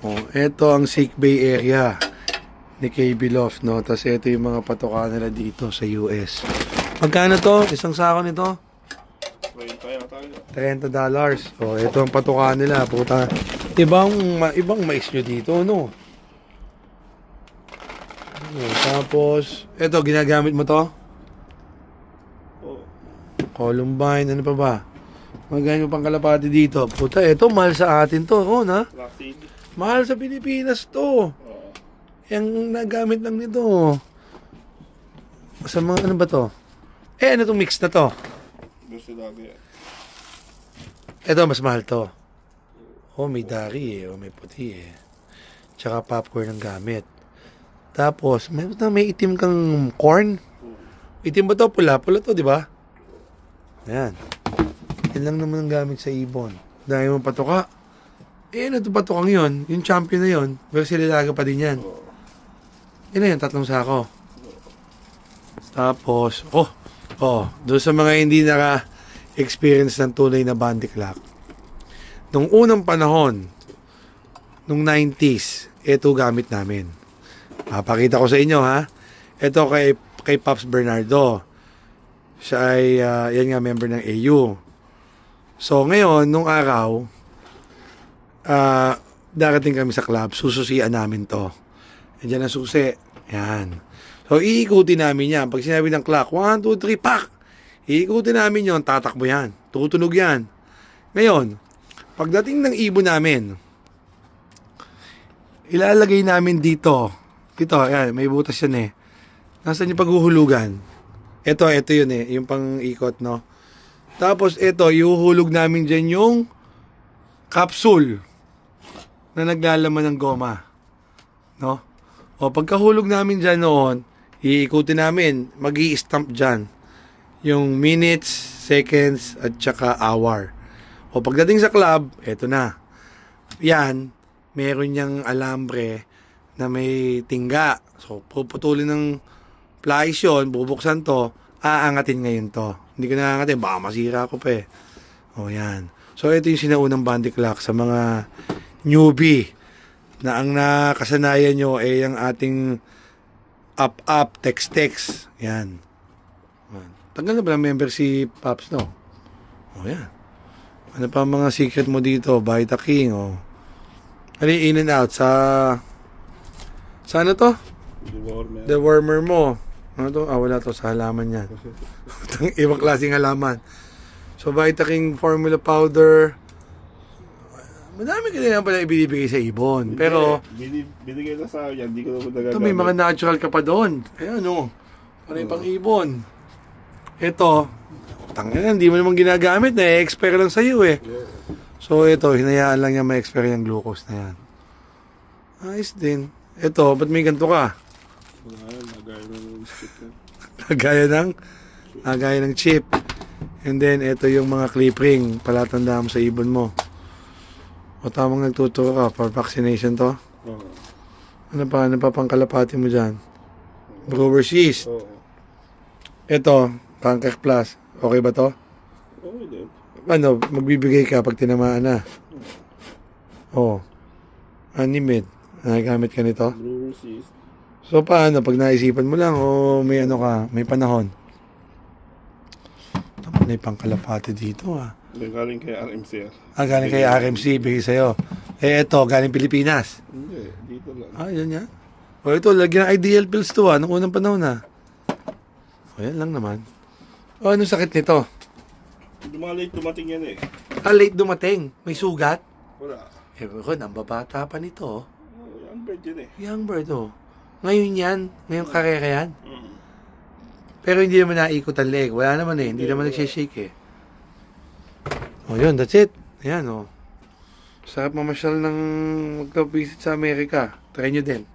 Oh, ito ang sick bay area ni KB Loft, no? Tapos ito yung mga patoka nila dito sa US. Magkano to? Isang sako nito? $30. Oh, ito ang patoka nila. Puta. Ibang mais nyo dito, no? Oh, tapos, ito, ginagamit mo to? Columbine, ano pa ba? Magkano pang kalapati dito? Puta, ito, mahal sa atin to. Oh, na? Mahal sa Pilipinas to. Yung nagamit lang nito. Sa mga ano ba to? Ano itong mix na to? Ito, mas mahal to. Oh, may dari eh. Oh, may puti eh. Tsaka popcorn ang gamit. Tapos, may itim kang corn. Itim ba to? Pula. Pula to, di ba? Ayan. Yan lang naman ang gamit sa ibon. Dahil mo patoka. Ano ito patokang yun? Yung champion na yun. Pero sililaga pa din yan. Yan na yun, 3 sako. Tapos, doon sa mga hindi naka-experience ng tunay na bandy clock. Nung unang panahon, nung 90s, ito gamit namin. Papakita ko sa inyo, ha? Ito kay Pops Bernardo. Siya ay, yan nga, member ng AU. So, ngayon, nung araw, darating kami sa club, sususian namin to. Diyan ang susi. Yan. So, iikutin namin yan. Pag sinabi ng clock, 1, 2, 3, pak! Iikutin namin yon, tatakbo yan. Tutunog yan. Ngayon, pagdating ng ibon namin, ilalagay namin dito. Ito, yan, may butas yan eh. Nasaan yung paghuhulugan? Ito yun eh, yung pang-ikot, no? Tapos, ito, ihuhulog namin dyan yung capsule na naglalaman ng goma. No? O, pagkahulog namin dyan noon, iikutin namin, mag-i-stamp dyan yung minutes, seconds, at saka hour. O, pagdating sa club, eto na. Yan, meron niyang alambre na may tingga. So, puputulin ng plies yun, bubuksan to, aangatin ngayon to. Hindi ko na baka masira ko pa eh. O, yan. So, ito yung sinaunang bandy clock sa mga newbie na ang nakasanayan nyo ay ang ating up, text. Yan. Tagal na ba member si Pops, no? O, yan. Ano pa mga secret mo dito? Vita King, o. Ano yung in and out? Sa ano to? The warmer mo. Ano to? Wala to sa halaman yan. Ibang klaseng halaman. So, Vita King formula powder. Madami ka na pala ibinibigay sa ibon. Pero, binigay na sa akin, hindi ko naman nagagamit. Ito, may mga natural ka pa doon. Ayan, no? Parang pang ibon. Ito, tangina, hindi mo naman ginagamit. Na-expire lang sa'yo eh. So, ito, hinayaan lang niya ma-expire yung glucose na yan. Ayos din. Ito, ba't may ganito ka? Gaya ng chip. And then, ito yung mga clip ring. Palatandaan mo sa ibon mo. O tamang nagtuturo ka for vaccination to? Ano pa pang kalapati mo dyan? Brewer's yeast. Ito, Pancake Plus. Okay ba to? Okay din. Ano, magbibigay ka pag tinamaan na? Animate. Nagagamit ka nito? Brewer's yeast. So paano? Pag naisipan mo lang o may ano ka, may panahon? Ito pa na yung pangkalapati dito Galing kay RMC. Galing kay RMC, bigay sa'yo. Ito, galing Pilipinas. Hindi, dito lang. Yun yan. O ito, lagyan ng ideal pills to nung unang panahon O yan lang naman. Anong sakit nito? Late dumating yan eh. Late dumating? May sugat? Wala. Ang babata pa nito. Young bird yun eh. Young bird Ngayon yan, ngayong karera yan. Pero hindi naman naikot ang leg. Wala naman eh, hindi naman nagsishake eh. Yun, that's it. Ayan Sarap mamasyal ng magka-visit sa Amerika. Try nyo din.